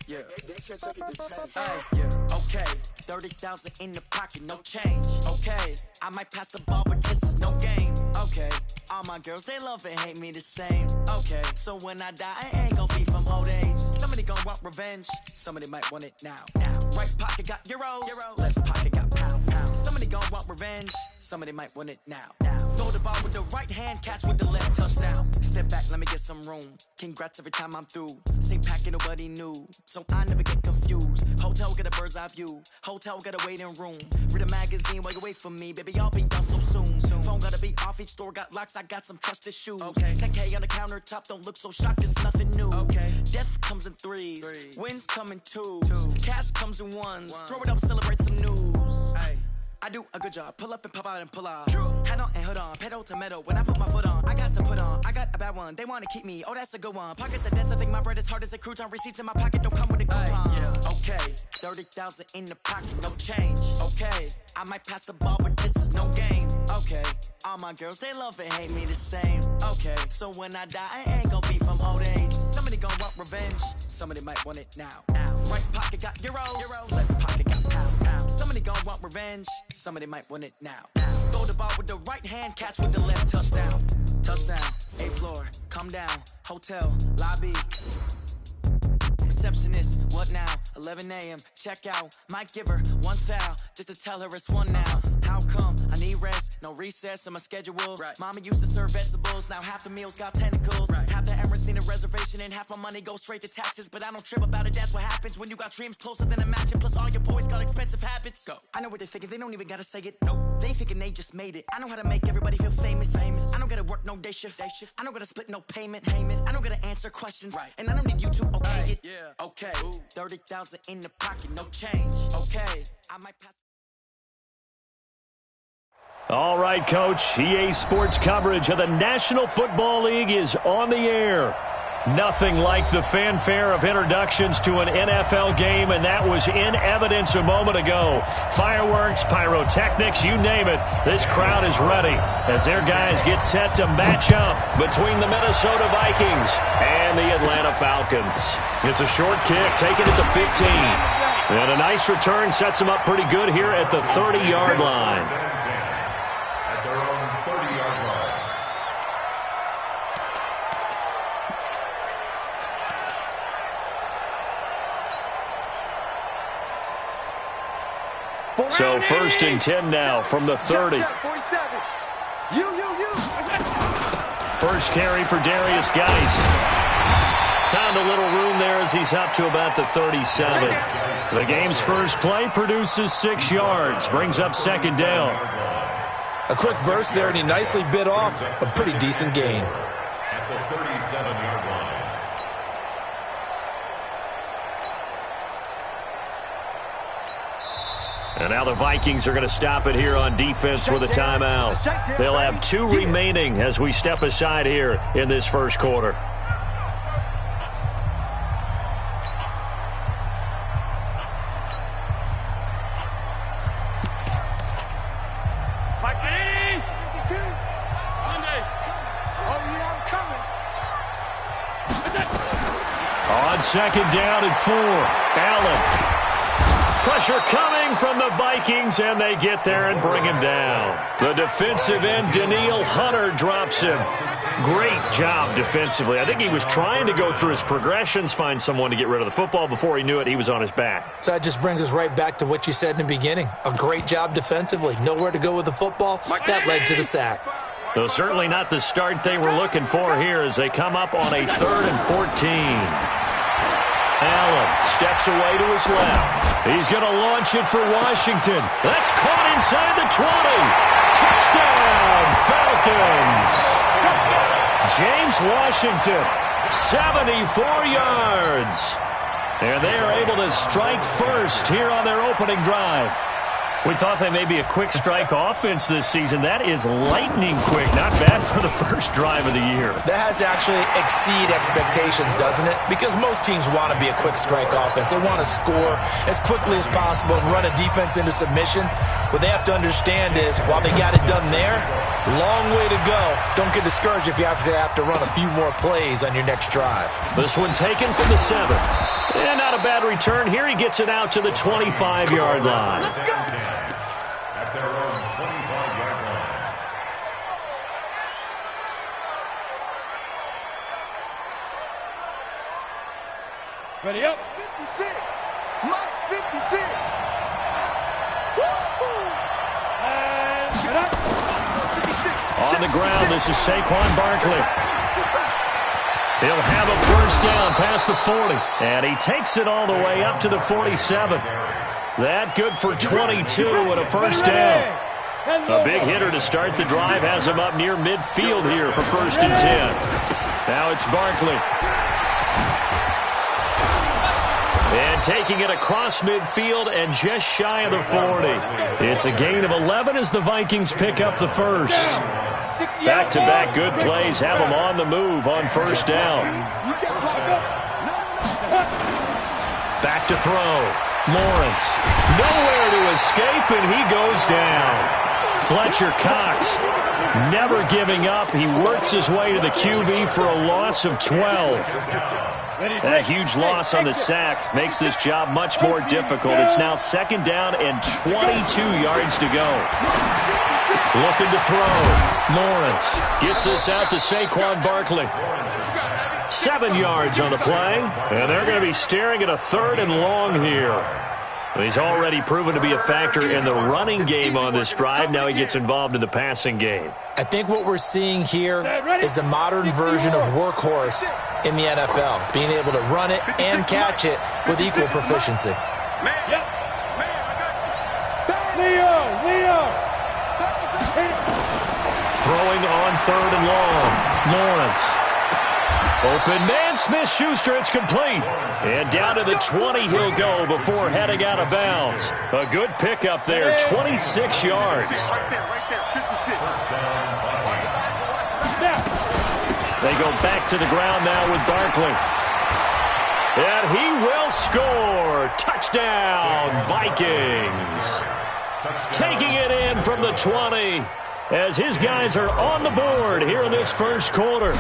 Yeah. Hey, yeah. Okay. 30,000 in the pocket, no change. Okay. I might pass the ball, but this is no game. Okay. All my girls, they love and hate me the same. Okay. So when I die, I ain't gon' be from old age. Somebody gon' want revenge. Somebody might want it now. Right pocket got euros. Left pocket got pound. Somebody gon' want revenge. Somebody might want it now. Throw the ball with the right hand, catch with the left, touchdown. Step back, let me get some room. Congrats every time I'm through. Same packet, nobody knew. So I never get confused. Hotel got a bird's eye view. Hotel got a waiting room. Read a magazine while you wait for me. Baby, I'll be done so soon. Phone gotta be off, each store got locks. I got some trusted shoes. 10K on the countertop, don't look so shocked, it's nothing new. Death comes in threes. Wins come in twos. Cash comes in ones. Throw it up, celebrate some news. I do a good job. Pull up and pop out and pull out. Head on and hood on. Pedal to metal. When I put my foot on, I got to put on. I got a bad one. They want to keep me. Oh, that's a good one. Pockets are dense. I think my bread is hard as a crouton. Receipts in my pocket don't come with a coupon. Okay. 30,000 in the pocket. No change. Okay. I might pass the ball, but this is no game. Okay. All my girls, they love and hate me the same. Okay. So when I die, I ain't gonna be from old age. Somebody gonna want revenge. Somebody might want it now. Right pocket got euros. Left pocket got pound. Somebody gonna want revenge. Somebody might want it now. Throw the ball with the right hand, catch with the left, touchdown. Touchdown, 8th floor, come down, hotel, lobby. Receptionist, what now? 11 a.m., check out. Might give her one foul, just to tell her it's one now. How come? I need rest, no recess in my schedule. Mama used to serve vegetables, now half the meals got tentacles. Half the errands need a reservation and half my money goes straight to taxes. But I don't trip about it, that's what happens when you got dreams closer than a match. And plus all your boys got expensive habits. Go. I know what they're thinking, they don't even gotta say it. Nope. They thinking they just made it. I know how to make everybody feel famous. I don't gotta work no day shift. I don't gotta split no payment. I don't gotta answer questions. And I don't need you to okay it. Okay, 30,000 in the pocket, no change. Okay, I might pass. All right, Coach. EA Sports coverage of the National Football League is on the air. Nothing like the fanfare of introductions to an NFL game, and that was in evidence a moment ago. Fireworks, pyrotechnics, you name it. This crowd is ready as their guys get set to match up between the Minnesota Vikings and the Atlanta Falcons. It's a short kick, taken at the 15. And a nice return sets them up pretty good here at the 30-yard line. So 1st and 10 now from the 30. First carry for Darius Geis. Found a little room there as he's up to about the 37. The game's first play produces 6 yards. Brings up 2nd down. A quick burst there, and he nicely bit off a pretty decent gain. At the 37-yard line. And now the Vikings are going to stop it here on defense with a timeout. They'll have 2 remaining as we step aside here in this first quarter. On 2nd down and 4, Allen. Pressure coming from the Vikings, and they get there and bring him down. The defensive end, Danielle Hunter, drops him. Great job defensively. I think he was trying to go through his progressions, find someone to get rid of the football. Before he knew it, he was on his back. So that just brings us right back to what you said in the beginning. A great job defensively. Nowhere to go with the football. That led to the sack. Though certainly not the start they were looking for here as they come up on a 3rd and 14. Allen steps away to his left. He's going to launch it for Washington. That's caught inside the 20. Touchdown, Falcons. James Washington, 74 yards. And they are able to strike first here on their opening drive. We thought they may be a quick strike offense this season. That is lightning quick. Not bad for the first drive of the year. That has to actually exceed expectations, doesn't it? Because most teams want to be a quick strike offense. They want to score as quickly as possible and run a defense into submission. What they have to understand is while they got it done there, Long way to go. Don't get discouraged if you have to run a few more plays on your next drive. This one taken from the 7. And not a bad return here. He gets it out to the 25-yard line. At their own 25-yard line. Ready up. 56. Max 56. And get up. On the ground, this is Saquon Barkley. He'll have a first down past the 40. And he takes it all the way up to the 47. That good for 22 and a first down. A big hitter to start the drive has him up near midfield here for 1st and 10. Now it's Barkley. And taking it across midfield and just shy of the 40. It's a gain of 11 as the Vikings pick up the first. Back-to-back good plays have them on the move on 1st down. Back to throw. Lawrence. Nowhere to escape, and he goes down. Fletcher Cox never giving up. He works his way to the QB for a loss of 12. That huge loss on the sack makes this job much more difficult. It's now 2nd down and 22 yards to go. Looking to throw. Lawrence gets this out to Saquon Barkley. 7 yards on the play, and they're going to be staring at a 3rd and long here. He's already proven to be a factor in the running game on this drive. Now he gets involved in the passing game. I think what we're seeing here is the modern version of workhorse in the NFL, being able to run it and catch it with equal proficiency. Leo. Throwing on 3rd and long. Lawrence. Open man, Smith-Schuster, it's complete. And down to the 20 he'll go before heading out of bounds. A good pickup there, 26 yards. Right there, 56. They go back to the ground now with Barkley. And he will score. Touchdown, Vikings. Taking it in from the 20 as his guys are on the board here in this first quarter.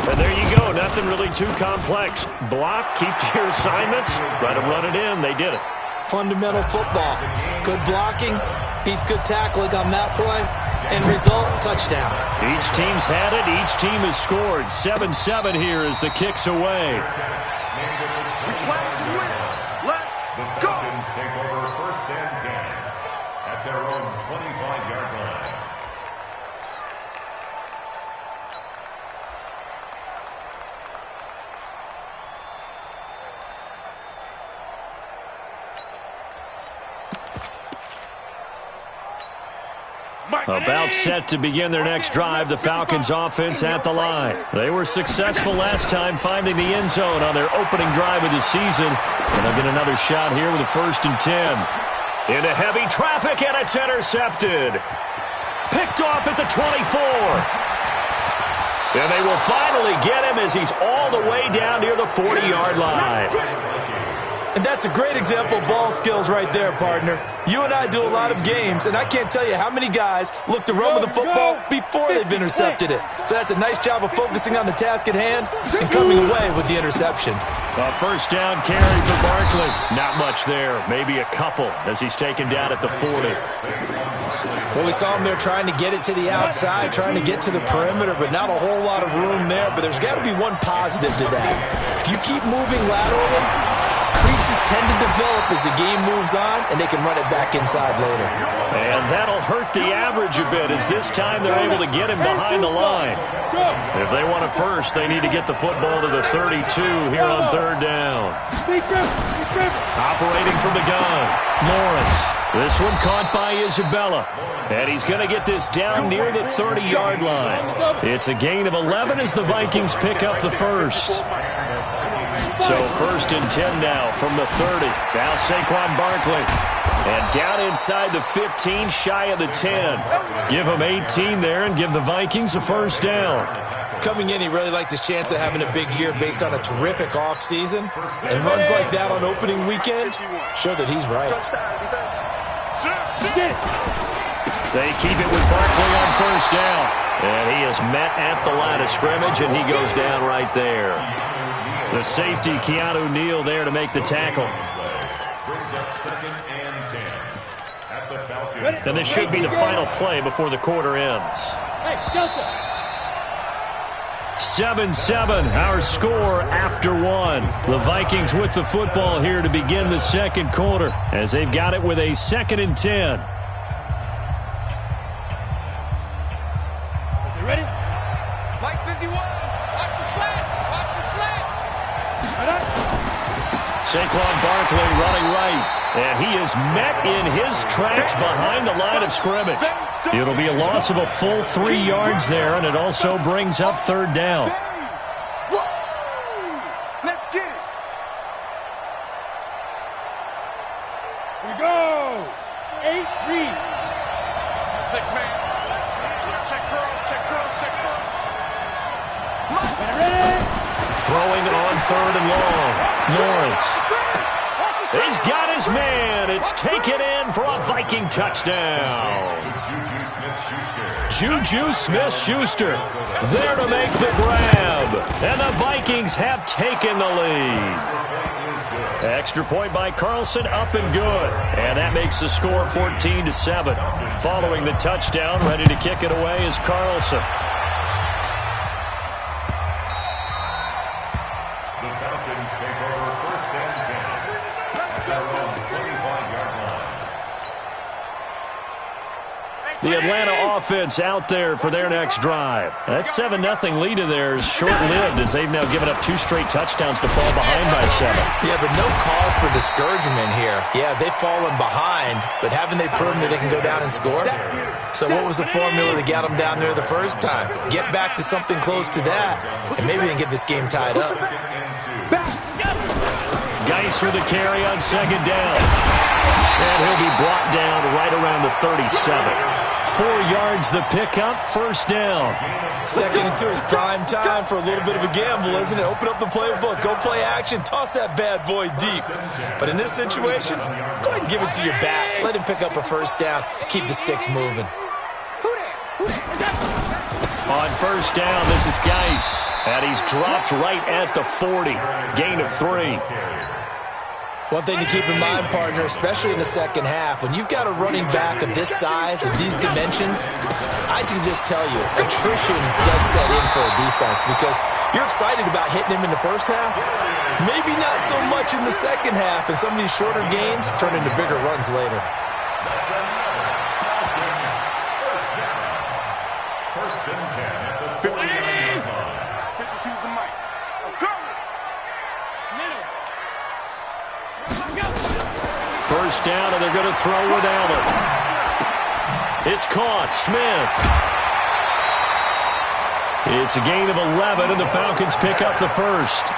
And there you go. Nothing really too complex. Block, keep to your assignments, let them run it in. They did it. Fundamental football. Good blocking beats good tackling on that play. End result, touchdown. Each team's had it. Each team has scored. 7-7 here as the kick's away. We play to win. Let's go. Vikings take over 1st and 10 at their own 25-yard line. About set to begin their next drive, the Falcons offense at the line. They were successful last time finding the end zone on their opening drive of the season. And they'll get another shot here with a 1st and 10. Into heavy traffic, and it's intercepted. Picked off at the 24. And they will finally get him as he's all the way down near the 40-yard line. And that's a great example of ball skills right there, partner. You and I do a lot of games, and I can't tell you how many guys look to run with the football before they've intercepted it. So that's a nice job of focusing on the task at hand and coming away with the interception. A 1st down carry for Barkley. Not much there, maybe a couple as he's taken down at the 40. Well, we saw him there trying to get it to the outside, trying to get to the perimeter, but not a whole lot of room there. But there's got to be one positive to that. If you keep moving laterally, creases tend to develop as the game moves on, and they can run it back inside later. And that'll hurt the average a bit, as this time they're able to get him behind the line. If they want it first, they need to get the football to the 32 here on 3rd down. Operating from the gun, Lawrence. This one caught by Isabella. And he's going to get this down near the 30-yard line. It's a gain of 11 as the Vikings pick up the first. So 1st and 10 now from the 30. Now Saquon Barkley. And down inside the 15, shy of the 10. Give him 18 there and give the Vikings a 1st down. Coming in, he really liked his chance of having a big year based on a terrific offseason. And runs like that on opening weekend show that he's right. They keep it with Barkley on first down. And he is met at the line of scrimmage, and he goes down right there. The safety, Keanu Neal, there to make the tackle. Brings up 2nd and 10 at the Falcons. And this should be the final play before the quarter ends. Hey, Delta. 7-7, our score after one. The Vikings with the football here to begin the second quarter as they've got it with a 2nd and 10. Ready? Mike 51. Watch the slant. Watch the slant. Saquon Barkley running right. And he is met in his tracks behind the line of scrimmage. It'll be a loss of a full 3 yards there, and it also brings up 3rd down. Let's get it. Here we go. 8-3. 6-man. Check curls, check curls, check curls. Ready? Throwing on 3rd and long. Lawrence. He's got his man. It's taken in for a Viking touchdown. Juju Smith-Schuster there to make the grab. And the Vikings have taken the lead. Extra point by Carlson, up and good. And that makes the score 14-7. Following the touchdown, ready to kick it away is Carlson. The Falcons take over 1st and 10 at their own 25-yard line. The Atlanta offense out there for their next drive. That 7-0 lead of theirs short-lived as they've now given up 2 straight touchdowns to fall behind by 7. Yeah, but no cause for discouragement here. Yeah, they've fallen behind, but haven't they proven that they can go down and score? So what was the formula that got them down there the first time? Get back to something close to that, and maybe they can get this game tied up. Geis with a carry on 2nd down. And he'll be brought down right around the 37. 4 yards the pickup, 1st down. 2nd and 2 is prime time for a little bit of a gamble, isn't it? Open up the playbook, go play action, toss that bad boy deep. But in this situation, go ahead and give it to your back. Let him pick up a 1st down, keep the sticks moving. On 1st down, this is Geis. And he's dropped right at the 40. Gain of 3. One thing to keep in mind, partner, especially in the second half, when you've got a running back of this size and these dimensions, I can just tell you, attrition does set in for a defense because you're excited about hitting him in the first half, maybe not so much in the second half, and some of these shorter gains turn into bigger runs later. First and 10 at the 49-yard line. 52's the mic. Go! First down, and they're going to throw with Allen. It's caught. Smith. It's a gain of 11, and the Falcons pick up the 1st.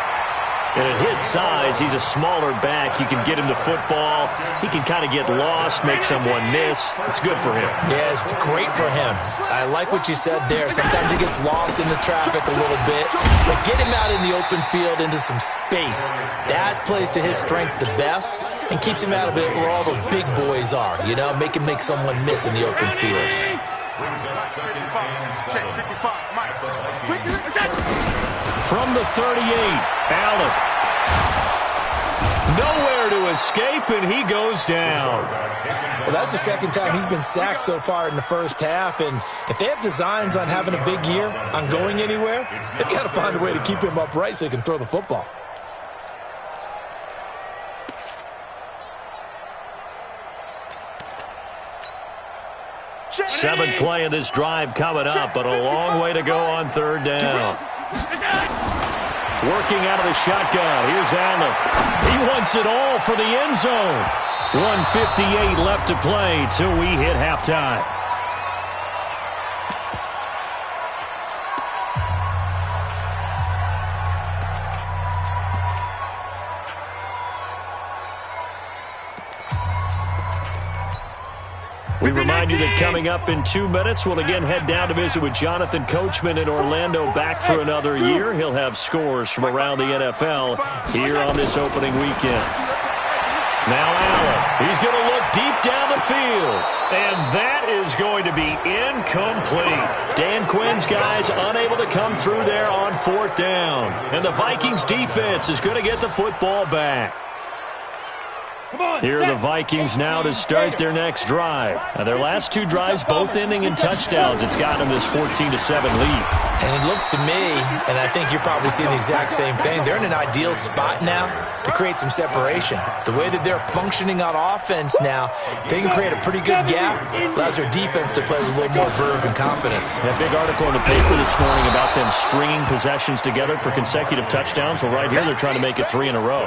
And at his size, he's a smaller back. You can get him the football. He can kind of get lost, make someone miss. It's good for him. Yeah, it's great for him. I like what you said there. Sometimes he gets lost in the traffic a little bit. But get him out in the open field into some space. That plays to his strengths the best and keeps him out of it where all the big boys are. You know, make him make someone miss in the open field. Brings up 2nd and 7 Check 55, Mike. From the 38, Allen. Nowhere to escape, and he goes down. Well, that's the second time he's been sacked so far in the first half, and if they have designs on having a big year, on going anywhere, they've got to find a way to keep him upright so he can throw the football. Seventh play of this drive coming up, but a long way to go on 3rd down. Working out of the shotgun. Here's Allen. He wants it all for the end zone. 1:58 left to play till we hit halftime. We remind you that coming up in 2 minutes, we'll again head down to visit with Jonathan Coachman in Orlando, back for another year. He'll have scores from around the NFL here on this opening weekend. Now Allen. He's going to look deep down the field. And that is going to be incomplete. Dan Quinn's guys unable to come through there on 4th down. And the Vikings defense is going to get the football back. Here are the Vikings now to start their next drive. Now, their last 2 drives, both ending in touchdowns. It's gotten them this 14-7 lead. And it looks to me, and I think you're probably seeing the exact same thing, they're in an ideal spot now to create some separation. The way that they're functioning on offense now, they can create a pretty good gap, allows their defense to play with a little more verve and confidence. That big article in the paper this morning about them stringing possessions together for consecutive touchdowns. Well, right here, they're trying to make it 3 in a row.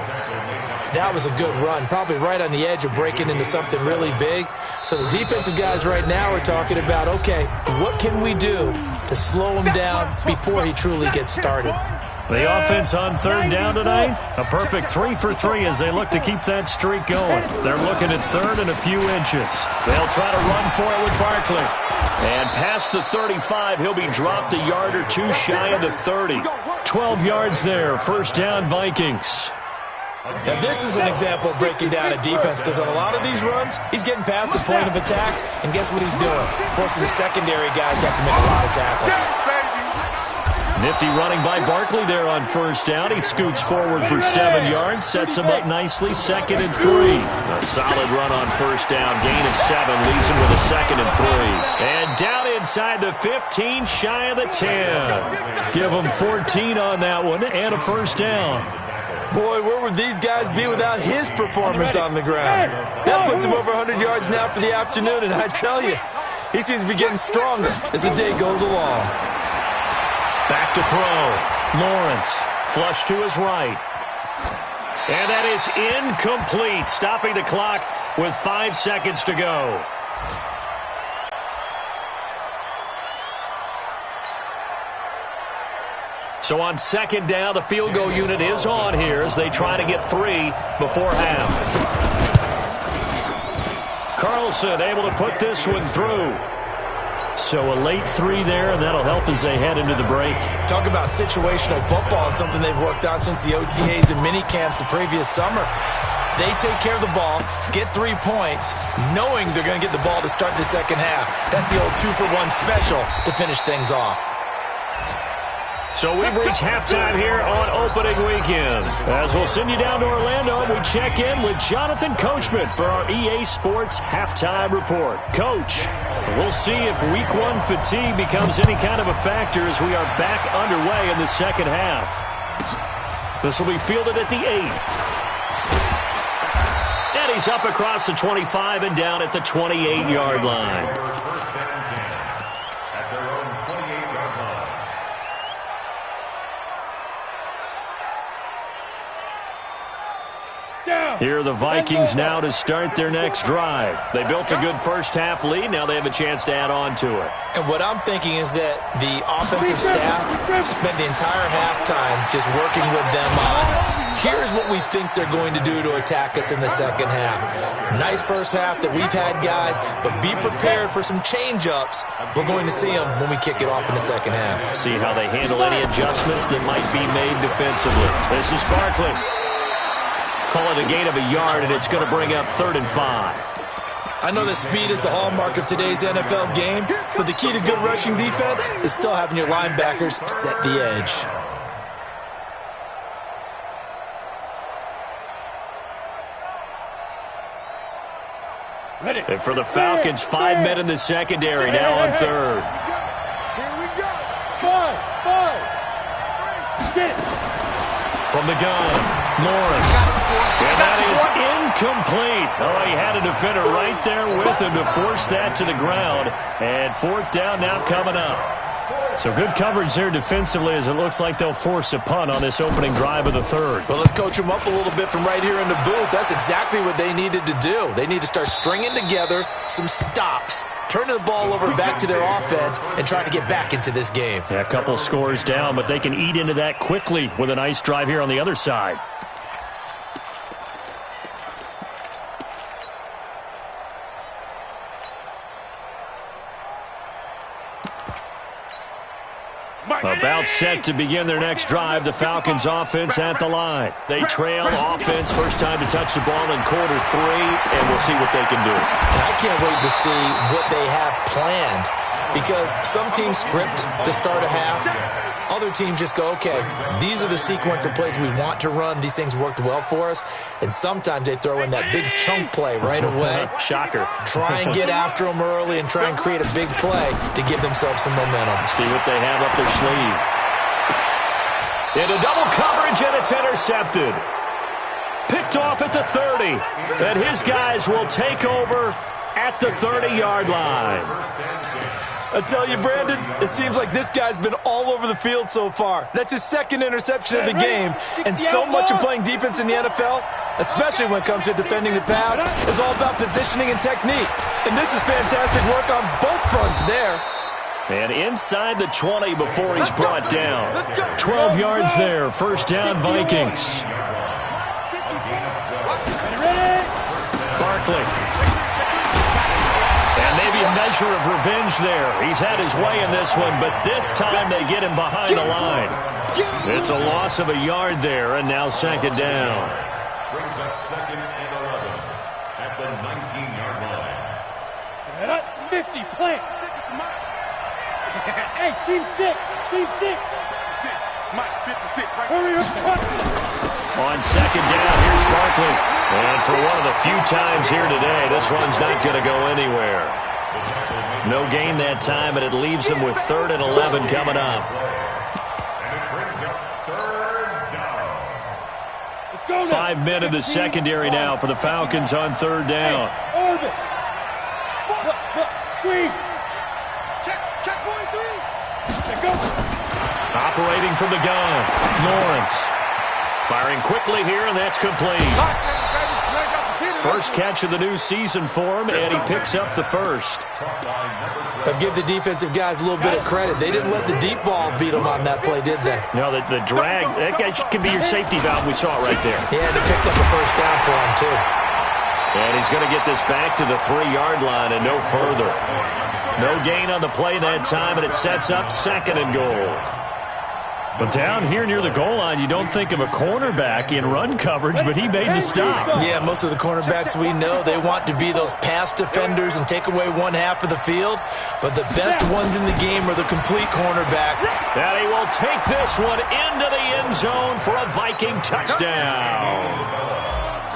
That was a good run, probably right on the edge of breaking into something really big. So the defensive guys right now are talking about, okay, what can we do to slow him down before he truly gets started? The offense on 3rd down tonight, a perfect 3 for 3 as they look to keep that streak going. They're looking at 3rd and a few inches. They'll try to run for it with Barkley. And past the 35, he'll be dropped a yard or 2 shy of the 30. 12 yards there, 1st down Vikings. Now, this is an example of breaking down a defense because on a lot of these runs, he's getting past the point of attack, and guess what he's doing? Forcing the secondary guys to have to make a lot of tackles. Nifty running by Barkley there on 1st down. He scoots forward for 7 yards, sets him up nicely, 2nd and 3. A solid run on 1st down, gain of 7, leaves him with a 2nd and 3. And down inside the 15, shy of the 10. Give him 14 on that one, and a 1st down. Boy, where would these guys be without his performance on the ground? That puts him over 100 yards now for the afternoon, and I tell you, he seems to be getting stronger as the day goes along. Back to throw. Lawrence, flush to his right. And that is incomplete, stopping the clock with 5 seconds to go. So on 2nd down, the field goal unit is on here as they try to get 3 before half. Carlson able to put this one through. So a late 3 there, and that'll help as they head into the break. Talk about situational football and something they've worked on since the OTAs and mini camps the previous summer. They take care of the ball, get 3 points, knowing they're going to get the ball to start the second half. That's the old 2-for-1 special to finish things off. So we've reached halftime here on opening weekend. As we'll send you down to Orlando, we check in with Jonathan Coachman for our EA Sports Halftime Report. Coach, we'll see if Week 1 fatigue becomes any kind of a factor as we are back underway in the second half. This will be fielded at the 8. And he's up across the 25 and down at the 28-yard line. Here are the Vikings now to start their next drive. They built a good first half lead. Now they have a chance to add on to it. And what I'm thinking is that the offensive staff spent the entire halftime just working with them on, here's what we think they're going to do to attack us in the second half. Nice first half that we've had, guys, but be prepared for some change-ups. We're going to see them when we kick it off in the second half. See how they handle any adjustments that might be made defensively. This is Barkley. Call it a gain of a yard, and it's going to bring up 3rd and 5. I know that speed is the hallmark of today's NFL game, but the key to good rushing defense is still having your linebackers set the edge. And for the Falcons, 5 men in the secondary now on 3rd. Here we go. 5. Get. From the gun. Lawrence. And that is incomplete. Oh, he had a defender right there with him to force that to the ground. And 4th down now coming up. So good coverage there defensively as it looks like they'll force a punt on this opening drive of the 3rd. Well, let's coach them up a little bit from right here in the booth. That's exactly what they needed to do. They need to start stringing together some stops, turning the ball over back to their offense, and trying to get back into this game. Yeah, a couple scores down, but they can eat into that quickly with a nice drive here on the other side. About set to begin their next drive, the Falcons offense at the line. They trail offense, first time to touch the ball in quarter 3, and we'll see what they can do. And I can't wait to see what they have planned, because some teams script to start a half. Other teams just go, okay, these are the sequence of plays we want to run. These things worked well for us. And sometimes they throw in that big chunk play right away. Shocker. Try and get after them early and try and create a big play to give themselves some momentum. See what they have up their sleeve. Into double coverage, and it's intercepted. Picked off at the 30. And his guys will take over at the 30-yard line. I tell you, Brandon, it seems like this guy's been all over the field so far. That's his second interception of the game. And so much of playing defense in the NFL, especially when it comes to defending the pass, is all about positioning and technique. And this is fantastic work on both fronts there. And inside the 20 before he's brought down. 12 yards there, first down Vikings. Barkley. And maybe a measure of revenge there. He's had his way in this one, but this time they get him behind the line. It's a loss of a yard there, and now second down. Brings up second and 11 at the 19-yard line. 50, plant. Hey, team 6. Team 6. Mike, 56, right? Hurry up. On second down, here's Barkley. And for one of the few times here today, this one's not going to go anywhere. No gain that time, and it leaves him with 3rd and 11 coming up. And it brings up third down. Let's go now. 5 men in the secondary now for the Falcons on 3rd down. Orbit. Screen. Check, boy, 3. Check go. Operating from the gun, Lawrence. Firing quickly here, and that's complete. First catch of the new season for him, and he picks up the first. I'll give the defensive guys a little bit of credit. They didn't let the deep ball beat them on that play, did they? No, the drag, that guy can be your safety valve. We saw it right there. Yeah, they picked up a first down for him, too. And he's going to get this back to the 3-yard line and no further. No gain on the play that time, and it sets up 2nd and goal. But down here near the goal line, you don't think of a cornerback in run coverage, but he made the stop. Yeah, most of the cornerbacks we know, they want to be those pass defenders and take away one half of the field. But the best ones in the game are the complete cornerbacks. And he will take this one into the end zone for a Viking touchdown.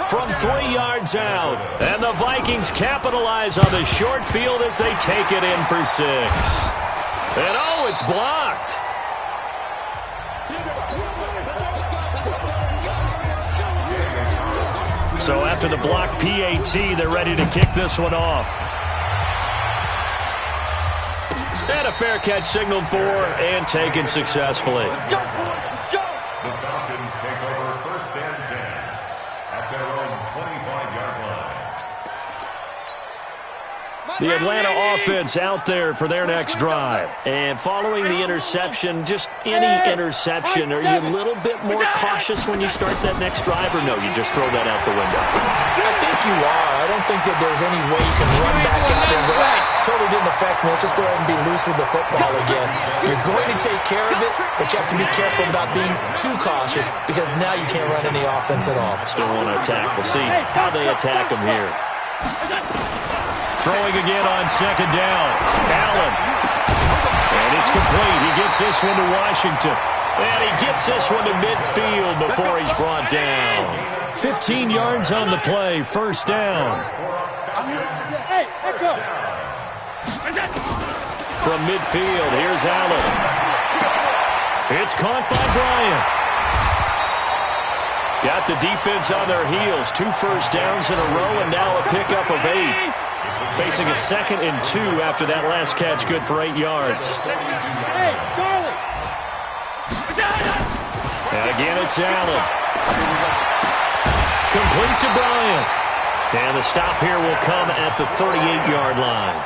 From 3 yards out. And the Vikings capitalize on the short field as they take it in for 6. And oh, it's blocked. So after the block PAT, they're ready to kick this one off. And a fair catch signaled for and taken successfully. The Falcons take over 1st and 10 at their own 25-yard line. The Atlanta offense out there for their next drive. And following the interception, just any interception, are you a little bit more cautious when you start that next drive, or no, you just throw that out the window? I think you are. I don't think that there's any way you can run back out there and go, totally didn't affect me. Let's just go ahead and be loose with the football again. You're going to take care of it, but you have to be careful about being too cautious, because now you can't run any offense at all. Still want to attack. We'll see how they attack him here. Throwing again on second down. Allen. And it's complete. He gets this one to Washington. And he gets this one to midfield before he's brought down. 15 yards on the play. First down. Hey, go. From midfield, here's Allen. It's caught by Bryant. Got the defense on their heels. 2 first downs in a row, and now a pickup of 8. Facing a 2nd and 2 after that last catch, good for 8 yards. Hey, Charlie. And again, it's Allen. Complete to Bryant. And the stop here will come at the 38-yard line.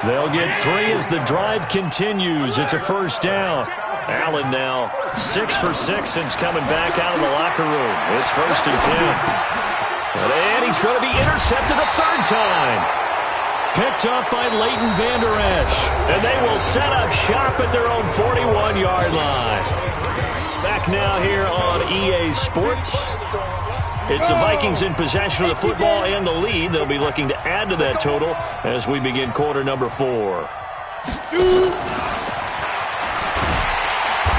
They'll get 3 as the drive continues. It's a first down. Allen now 6 for 6 since coming back out of the locker room. It's 1st and 10. And he's going to be intercepted a 3rd time. Picked up by Leighton Vander Esch. And they will set up shop at their own 41-yard line. Back now here on EA Sports. It's the Vikings in possession of the football and the lead. They'll be looking to add to that total as we begin quarter number 4.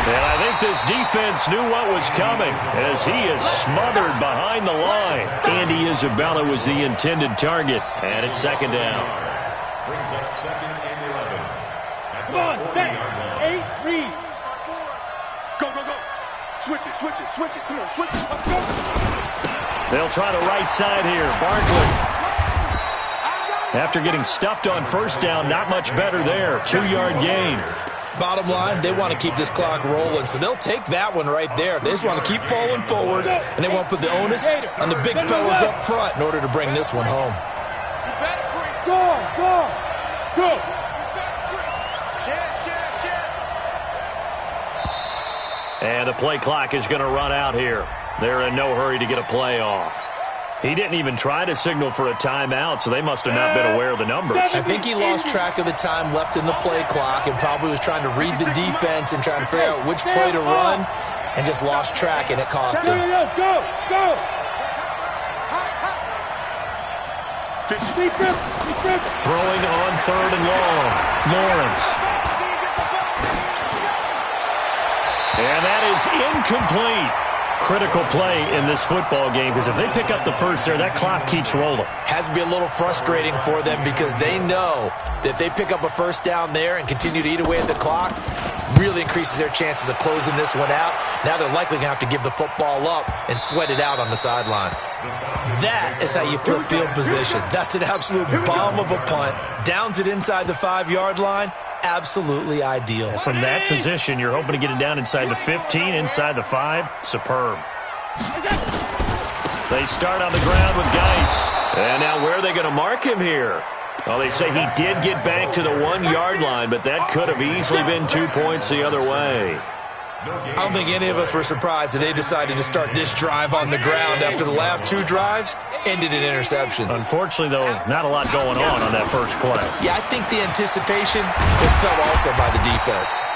And I think this defense knew what was coming as he is smothered behind the line. Andy Isabella was the intended target, and it's second down. Brings up second and 11. Come on, set. 8, read. Go, go, go. Switch it, switch it, switch it. Come on, switch it. Let's go. They'll try the right side here. Barkley. After getting stuffed on first down, not much better there. 2-yard gain. Bottom line, they want to keep this clock rolling, so they'll take that one right there. They just want to keep falling forward, and they want to put the onus on the big fellas up front in order to bring this one home. Go, go, go. And the play clock is going to run out here. They're in no hurry to get a play off. He didn't even try to signal for a timeout, so they must have not been aware of the numbers. I think he lost track of the time left in the play clock and probably was trying to read the defense and trying to figure out which play to run and just lost track, and it cost him. Go, go. Throwing on third and long. Lawrence. And that is incomplete. Critical play in this football game because if they pick up the first there, that clock keeps rolling. Has to be a little frustrating for them because they know that if they pick up a first down there and continue to eat away at the clock, really increases their chances of closing this one out. Now they're likely going to have to give the football up and sweat it out on the sideline. That is how you flip field position. That's an absolute bomb of a punt. Downs it inside the 5-yard line. Absolutely ideal. From that position, you're hoping to get it down inside the 15, inside the 5. Superb. They start on the ground with Geis. And now where are they going to mark him here? Well, they say he did get back to the 1-yard line, but that could have easily been 2 points the other way. I don't think any of us were surprised that they decided to start this drive on the ground after the last 2 drives ended in interceptions. Unfortunately, though, not a lot going on that first play. Yeah, I think the anticipation was felt also by the defense.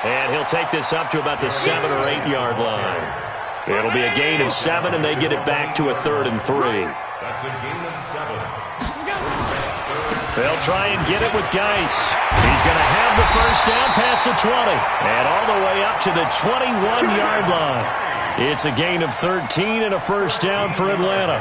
And he'll take this up to about the 7 or 8 yard line. It'll be a gain of 7, and they get it back to a 3rd and 3. That's a gain of 7. They'll try and get it with Geis. He's going to have the first down past the 20 and all the way up to the 21-yard line. It's a gain of 13 and a first down for Atlanta.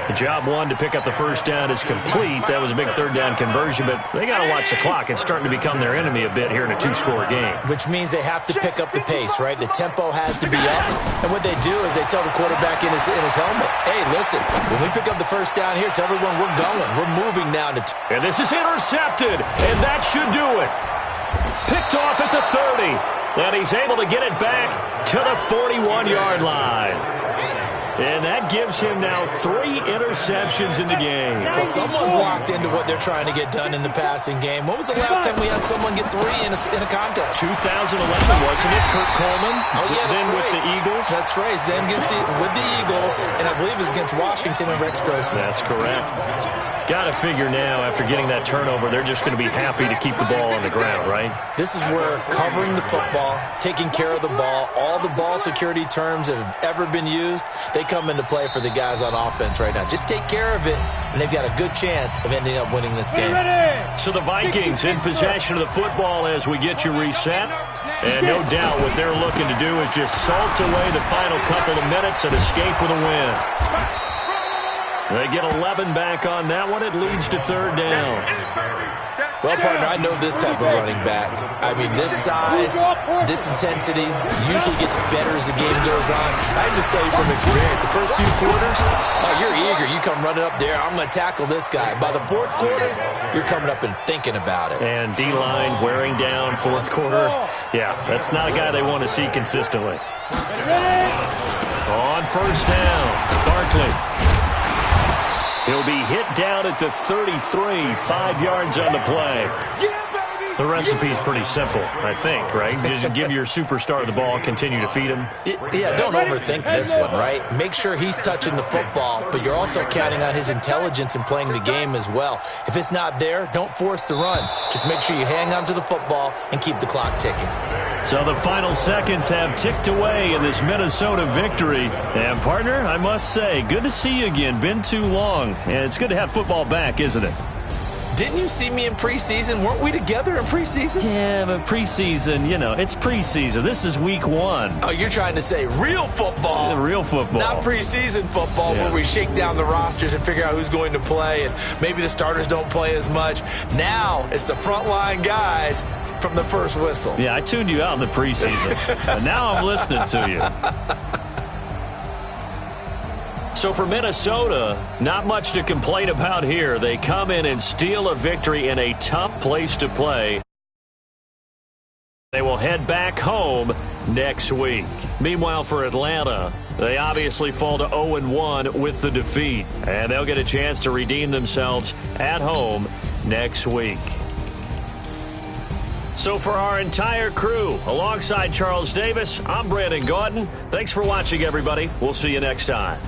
The job one to pick up the first down is complete. That was a big third down conversion, but they got to watch the clock. It's starting to become their enemy a bit here in a 2-score game. Which means they have to pick up the pace, right? The tempo has to be up. And what they do is they tell the quarterback in his helmet, hey, listen, when we pick up the first down here, tell everyone we're going. We're moving now to... And this is intercepted, and that should do it. Picked off at the 30. And he's able to get it back to the 41-yard line. And that gives him now 3 interceptions in the game. Well, someone's locked into what they're trying to get done in the passing game. When was the last time we had someone get 3 in a contest? 2011, wasn't it? Kurt Coleman. Oh, yeah, that's then right. With the Eagles. That's right. Then with the Eagles, and I believe it was against Washington and Rex Grossman. That's correct. Got to figure now, after getting that turnover, they're just going to be happy to keep the ball on the ground, right? This is where covering the football, taking care of the ball, all the ball security terms that have ever been used, they come into play for the guys on offense right now. Just take care of it, and they've got a good chance of ending up winning this game. So the Vikings in possession of the football as we get you reset. And no doubt what they're looking to do is just salt away the final couple of minutes and escape with a win. They get 11 back on that one. It leads to 3rd down. Well, partner, I know this type of running back. I mean, this size, this intensity usually gets better as the game goes on. I just tell you from experience, the first few quarters, oh, you're eager. You come running up there, I'm going to tackle this guy. By the 4th quarter, you're coming up and thinking about it. And D-line wearing down 4th quarter. Yeah, that's not a guy they want to see consistently. On first down, Barkley. He'll be hit down at the 33, 5 yards on the play. Yeah, baby! The recipe's pretty simple, I think, right? Just give your superstar the ball, continue to feed him. Yeah, don't overthink this one, right? Make sure he's touching the football, but you're also counting on his intelligence in playing the game as well. If it's not there, don't force the run. Just make sure you hang on to the football and keep the clock ticking. So the final seconds have ticked away in this Minnesota victory. And, partner, I must say, good to see you again. Been too long. And it's good to have football back, isn't it? Didn't you see me in preseason? Weren't we together in preseason? Yeah, but preseason, you know, it's preseason. This is week 1. Oh, you're trying to say real football. Real football. Not preseason football where we shake down the rosters and figure out who's going to play, and maybe the starters don't play as much. Now it's the frontline guys from the first whistle. Yeah, I tuned you out in the preseason. And now I'm listening to you. So for Minnesota, not much to complain about here. They come in and steal a victory in a tough place to play. They will head back home next week. Meanwhile, for Atlanta, they obviously fall to 0-1 with the defeat. And they'll get a chance to redeem themselves at home next week. So for our entire crew, alongside Charles Davis, I'm Brandon Gaudin. Thanks for watching, everybody. We'll see you next time.